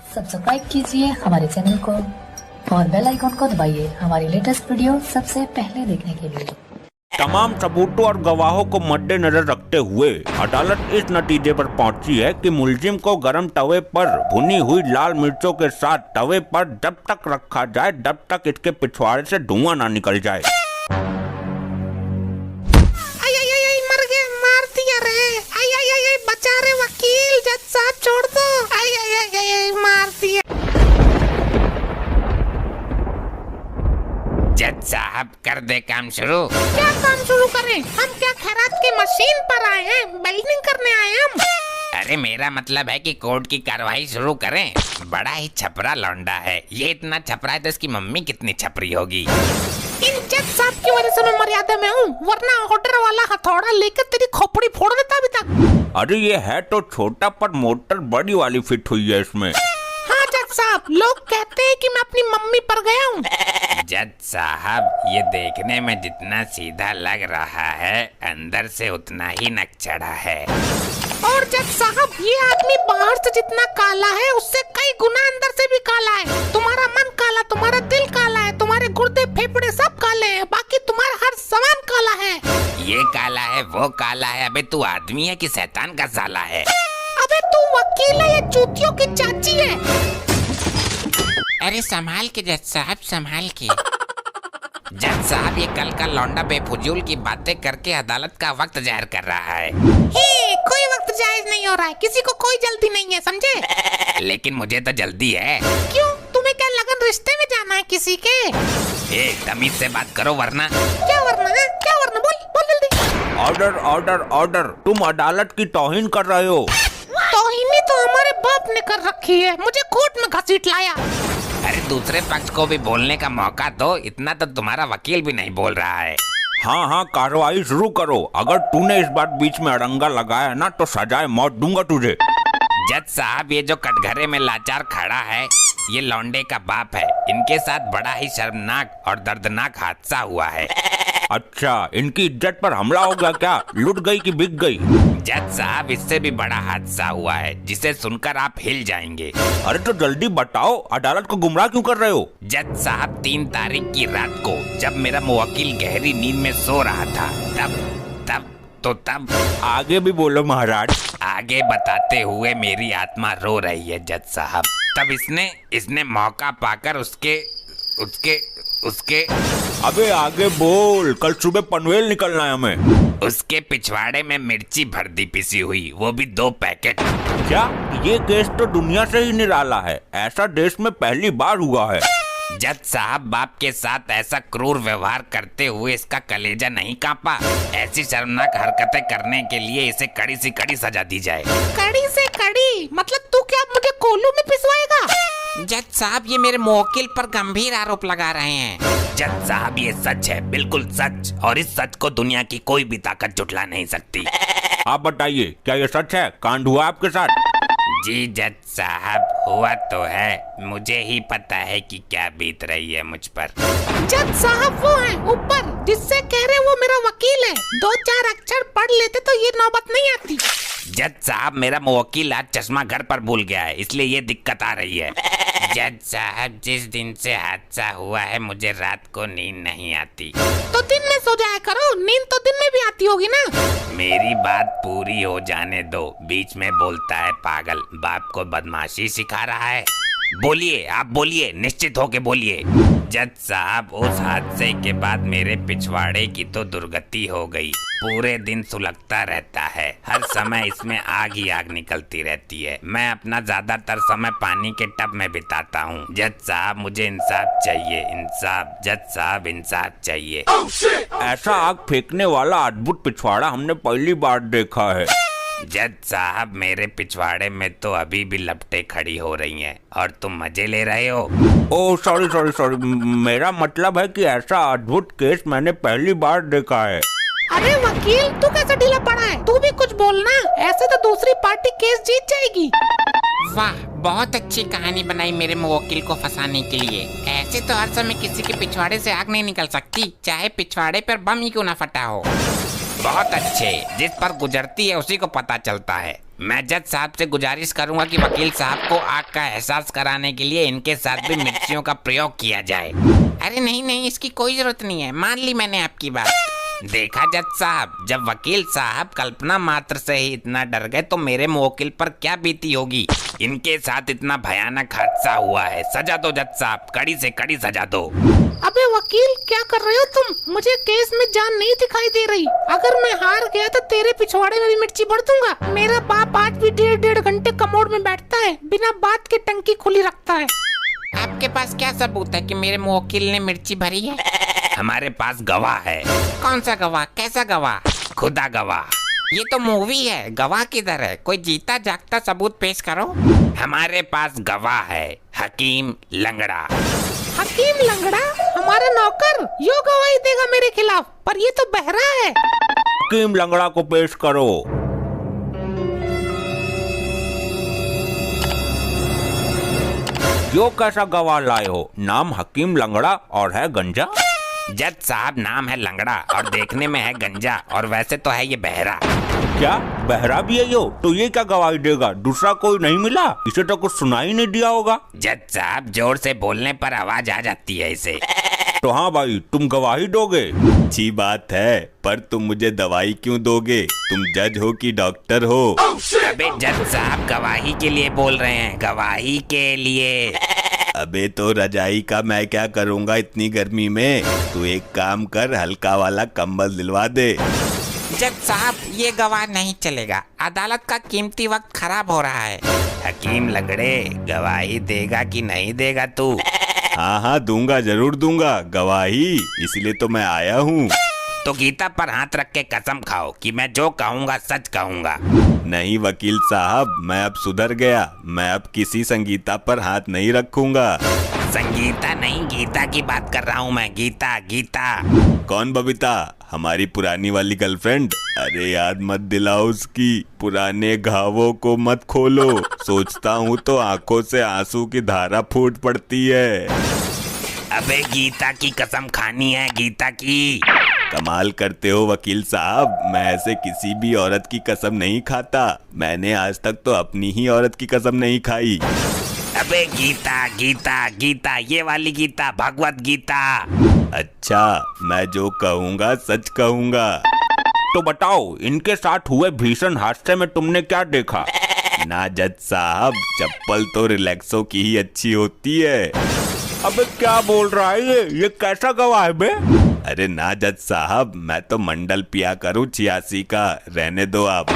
Subscribe कीजिए हमारे channel को और बेल आइकॉन को दबाइए हमारी लेटेस्ट वीडियो सबसे पहले देखने के लिए। तमाम सबूतों और गवाहों को मद्देनजर रखते हुए अदालत इस नतीजे पर पहुंची है कि मुलजिम को गरम तवे पर भुनी हुई लाल मिर्चों के साथ तवे पर जब तक रखा जाए जब तक इसके पिछवाड़े से धुआं ना निकल जाए। मर गया, मार दिया रे। बचा रे वकील, जज साहब छोड़ दो। मार दिया। जज साहब कर दे काम शुरू। क्या काम शुरू करें? हम क्या खैरात की मशीन पर आए हैं? बिल्डिंग करने आए हम। अरे मेरा मतलब है कि कोर्ट की कार्रवाई शुरू करें। बड़ा ही छपरा लौंडा है ये, इतना छपरा है तो इसकी मम्मी कितनी छपरी होगी। इन जज साहब की वजह से मैं मर्यादा में हूँ, वरना ऑर्डर वाला हथौड़ा लेकर तेरी खोपड़ी फोड़ देता अभी तक। अरे ये है तो छोटा पर मोटर बड़ी वाली फिट हुई है इसमें। हाँ जज साहब, लोग कहते हैं कि मैं अपनी मम्मी पर गया हूँ। जज साहब ये देखने में जितना सीधा लग रहा है अंदर से उतना ही नकचढ़ा है। और जज साहब ये आदमी बाहर से जितना काला है उससे कई गुना अंदर से भी काला है। तुम्हारा मन काला, तुम्हारा दिल काला है, तुम्हारे गुर्दे फेफड़े सब काले हैं, बाकी तुम्हारा हर सामान काला है। ये काला है वो काला है। अबे तू आदमी है कि शैतान का साला है? अबे तू वकील है या चूतियों की चाची है? अरे संभाल के जज साहब, संभाल के। जज साहब ये कल का लौंडा बेफुजूल की बातें करके अदालत का वक्त जाहिर कर रहा है। कोई वक्त जायज नहीं हो रहा है, किसी को कोई जल्दी नहीं है, समझे? लेकिन मुझे तो जल्दी है। क्यों, तुम्हें क्या लगन रिश्ते में जाना है किसी के? तमीज से बात करो वरना। क्या वरना है? क्या वरना? बोल बोल जल्दी। ऑर्डर ऑर्डर ऑर्डर, तुम अदालत की तौहीन कर रहे हो। तौहीनी तो हमारे बाप ने कर रखी है, मुझे कोर्ट में घसीट लाया। अरे दूसरे पक्ष को भी बोलने का मौका दो, इतना तो तुम्हारा वकील भी नहीं बोल रहा है। हाँ कार्रवाई शुरू करो। अगर तूने इस बार बीच में अड़ंगा लगाया ना तो सजाए मौत दूंगा तुझे। जज साहब ये जो कटघरे में लाचार खड़ा है ये लौंडे का बाप है। इनके साथ बड़ा ही शर्मनाक और दर्दनाक हादसा हुआ है। अच्छा, इनकी इज्जत पर हमला हो गया क्या? लुट गई कि बिक गई? जज साहब इससे भी बड़ा हादसा हुआ है जिसे सुनकर आप हिल जाएंगे। अरे तो जल्दी बताओ, अदालत को गुमराह क्यों कर रहे हो? जज साहब 3 तारीख की रात को जब मेरा मुवक्किल गहरी नींद में सो रहा था तब आगे भी बोलो महाराज। आगे बताते हुए मेरी आत्मा रो रही है जज साहब। तब इसने मौका पाकर उसके अबे आगे बोल, कल सुबह पनवेल निकलना है हमें। उसके पिछवाड़े में मिर्ची भर दी पिसी हुई, वो भी 2 पैकेट। क्या ये केस तो दुनिया से ही निराला है, ऐसा देश में पहली बार हुआ है। जज साहब बाप के साथ ऐसा क्रूर व्यवहार करते हुए इसका कलेजा नहीं कांपा। ऐसी शर्मनाक हरकतें करने के लिए इसे कड़ी से कड़ी सजा दी जाए। कड़ी से कड़ी मतलब तू क्या मुझे कोलू में पिसवाएगा? जज साहब ये मेरे मुवक्किल पर गंभीर आरोप लगा रहे हैं। जज साहब ये सच है, बिल्कुल सच, और इस सच को दुनिया की कोई भी ताकत झुठला नहीं सकती। आप बताइए, क्या ये सच है? कांड हुआ आपके साथ? जी जज साहब हुआ तो है, मुझे ही पता है कि क्या बीत रही है मुझ पर। जज साहब वो है ऊपर जिससे कह रहे वो मेरा वकील है, 2-4 अक्षर पढ़ लेते तो ये नौबत नहीं आती। जज साहब मेरा मुवक्किल आज चश्मा घर पर भूल गया है, इसलिए ये दिक्कत आ रही है। जज साहब जिस दिन से हादसा हुआ है मुझे रात को नींद नहीं आती। तो दिन में सो जाया करो, नींद तो दिन में भी आती होगी ना। मेरी बात पूरी हो जाने दो, बीच में बोलता है पागल। बाप को बदमाशी सिखा रहा है। बोलिए, आप बोलिए, निश्चित होके बोलिए। जज साहब उस हादसे के बाद मेरे पिछवाड़े की तो दुर्गति हो गई। पूरे दिन सुलगता रहता है, हर समय इसमें आग ही आग निकलती रहती है। मैं अपना ज्यादातर समय पानी के टब में बिताता हूँ। जज साहब मुझे इंसाफ चाहिए, इंसाफ। जज साहब इंसाफ चाहिए। ऐसा आग फेंकने वाला अद्भुत पिछवाड़ा हमने पहली बार देखा है। जज साहब मेरे पिछवाड़े में तो अभी भी लपटें खड़ी हो रही हैं और तुम मजे ले रहे हो। ओह सॉरी, मेरा मतलब है कि ऐसा अद्भुत केस मैंने पहली बार देखा है। अरे वकील तू कैसे ढीला पड़ा है? तू भी कुछ बोलना, ऐसे तो दूसरी पार्टी केस जीत जाएगी। वाह, बहुत अच्छी कहानी बनाई मेरे मुवक्किल को फंसाने के लिए। ऐसे तो हर समय किसी के पिछवाड़े से आग नहीं निकल सकती, चाहे पिछवाड़े पर बम ही क्यों ना फटा हो। बहुत अच्छे, जिस पर गुजरती है उसी को पता चलता है। मैं जज साहब से गुजारिश करूंगा कि वकील साहब को आग का एहसास कराने के लिए इनके साथ भी मिर्चियों का प्रयोग किया जाए। अरे नहीं नहीं, इसकी कोई जरूरत नहीं है, मान ली मैंने आपकी बात। देखा जज साहब, जब वकील साहब कल्पना मात्र से ही इतना डर गए तो मेरे मुवक्किल पर क्या बीती होगी। इनके साथ इतना भयानक हादसा हुआ है। सजा दो जज साहब, कड़ी से कड़ी सजा दो। अबे वकील, क्या कर रहे हो तुम? मुझे केस में जान नहीं दिखाई दे रही। अगर मैं हार गया तो तेरे पिछवाड़े में भी मिर्ची भर दूंगा। मेरा बाप आज भी 1.5 घंटे कमोड में बैठता है, बिना बात के टंकी खुली रखता है। आपके पास क्या सबूत है कि मेरे मुवक्किल ने मिर्ची भरी है? हमारे पास गवाह है। कौन सा गवाह? कैसा गवाह? खुदा गवाह। ये तो मूवी है, गवाह किधर है? कोई जीता जागता सबूत पेश करो। हमारे पास गवाह है, हकीम लंगड़ा। हकीम लंगड़ा हमारा नौकर यो गवाही देगा मेरे खिलाफ, पर ये तो बहरा है। हकीम लंगड़ा को पेश करो। यो कैसा गवाह लाए हो? नाम हकीम लंगड़ा और है गंजा। जज साहब, नाम है लंगड़ा और देखने में है गंजा, और वैसे तो है ये बहरा। क्या बहरा भी है यो? तो ये क्या गवाही देगा? दूसरा कोई नहीं मिला? इसे तो कुछ सुनाई नहीं दिया होगा। जज साहब, जोर से बोलने पर आवाज आ जाती है इसे। तो हाँ भाई, तुम गवाही दोगे? अच्छी बात है, पर तुम मुझे दवाई क्यों दोगे? तुम जज हो कि डॉक्टर हो? अबे जज साहब, गवाही के लिए बोल रहे हैं, गवाही के लिए। अबे तो रजाई का मैं क्या करूँगा इतनी गर्मी में? तू एक काम कर, हल्का वाला कंबल दिलवा दे। जज साहब, ये गवाह नहीं चलेगा, अदालत का कीमती वक्त खराब हो रहा है। हकीम लंगड़े, गवाही देगा कि नहीं देगा तू? हाँ हाँ, दूंगा, जरूर दूंगा गवाही, इसलिए तो मैं आया हूँ। तो गीता पर हाथ रख के कसम खाओ कि मैं जो कहूँगा सच कहूँगा। नहीं वकील साहब, मैं अब सुधर गया। मैं अब किसी संगीता पर हाथ नहीं रखूंगा। संगीता नहीं, गीता की बात कर रहा हूँ मैं। गीता, गीता। कौन बबीता? हमारी पुरानी वाली गर्लफ्रेंड? अरे याद मत दिलाओ उसकी, पुराने घावों को मत खोलो। सोचता हूँ तो आंखों से आंसू की धारा फूट पड़ती है। अबे गीता की कसम खानी है, गीता की। कमाल करते हो वकील साहब, मैं ऐसे किसी भी औरत की कसम नहीं खाता। मैंने आज तक तो अपनी ही औरत की कसम नहीं खाई। अबे गीता, गीता, गीता, ये वाली गीता, भगवत गीता। अच्छा, मैं जो कहूँगा सच कहूँगा। तो बताओ, इनके साथ हुए भीषण हादसे में तुमने क्या देखा? ना जज साहब, चप्पल तो रिलैक्सो की ही अच्छी होती है। अबे क्या बोल रहा है ये कैसा गवाह है बे? अरे ना जज साहब, मैं तो मंडल पिया करूँ 86 का, रहने दो आप।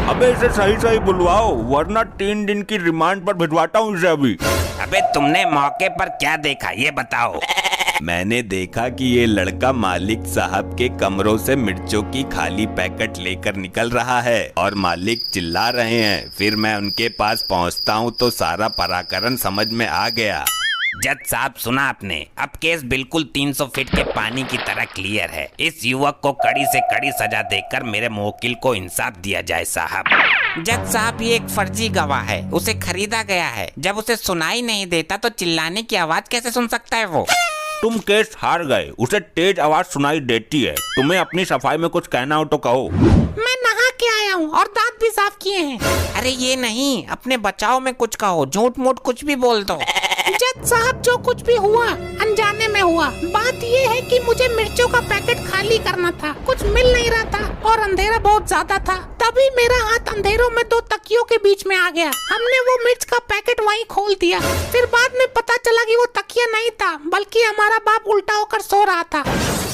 अबे इसे सही सही बुलवाओ, वरना 3 दिन की रिमांड पर भिजवाता हूँ इसे अभी। अबे तुमने मौके पर क्या देखा ये बताओ? मैंने देखा कि ये लड़का मालिक साहब के कमरों से मिर्चों की खाली पैकेट लेकर निकल रहा है और मालिक चिल्ला रहे हैं। फिर मैं उनके पास पहुंचता हूं तो सारा पराकरण समझ में आ गया। जज साहब, सुना आपने? अब केस बिल्कुल 300 फीट के पानी की तरह क्लियर है। इस युवक को कड़ी से कड़ी सजा देकर मेरे मुवक्किल को इंसाफ दिया जाए साहब। जज साहब, ये एक फर्जी गवाह है, उसे खरीदा गया है। जब उसे सुनाई नहीं देता तो चिल्लाने की आवाज कैसे सुन सकता है वो? तुम केस हार गए, उसे तेज आवाज सुनाई देती है। तुम्हें अपनी सफाई में कुछ कहना हो तो कहो। मैं नहा के आया हूँ और दांत भी साफ किए हैं। अरे ये नहीं, अपने बचाव में कुछ कहो, झूठ मूठ कुछ भी बोल दो। जज साहब, जो कुछ भी हुआ अनजाने में हुआ। बात ये है कि मुझे मिर्चों का पैकेट खाली करना था, कुछ मिल नहीं रहा था और अंधेरा बहुत ज्यादा था। तभी मेरा हाथ अंधेरों में 2 तकियों के बीच में आ गया। हमने वो मिर्च का पैकेट वहीं खोल दिया। फिर बाद में पता चला कि वो तकिया नहीं था, बल्कि हमारा बाप उल्टा होकर सो रहा था।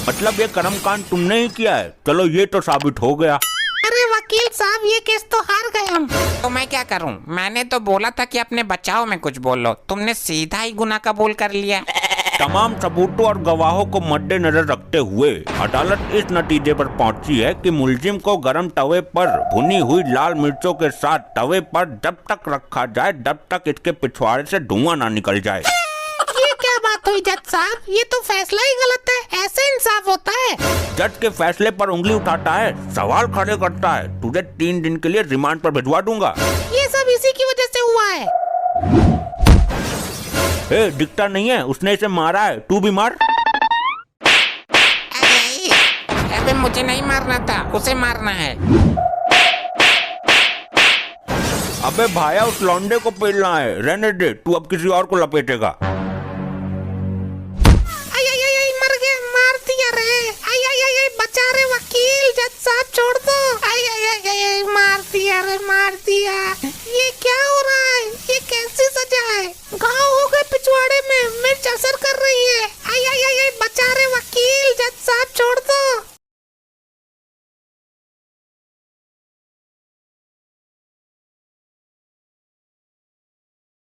मतलब ये कर्मकांड तुमने ही किया है? चलो ये तो साबित हो गया। अरे वकील साहब, ये केस तो हार गए हम। तो मैं क्या करूं? मैंने तो बोला था कि अपने बचाव में कुछ बोलो, तुमने सीधा ही गुनाह कबूल कर लिया। तमाम सबूतों और गवाहों को मद्देनजर रखते हुए अदालत इस नतीजे पर पहुंची है कि मुलजिम को गरम तवे पर भुनी हुई लाल मिर्चों के साथ तवे पर जब तक रखा जाए जब तक इसके पिछवाड़े से धुआं ना निकल जाए। ये क्या बात हुई जज साहब? ये तो फैसला ही गलत है। ऐसे इंसाफ होता है? जज के फैसले पर उंगली उठाता है, सवाल खड़े करता है। तुझे 3 दिन के लिए रिमांड पर भिजवा दूंगा। ये सब इसी की वजह से हुआ है। दिखता नहीं है, उसने इसे मारा है, तू भी मार। अबे मुझे नहीं मारना था, उसे मारना है। अबे भाया उस लौंडे को पेलना है, रहने दे, तू अब किसी और को लपेटेगा।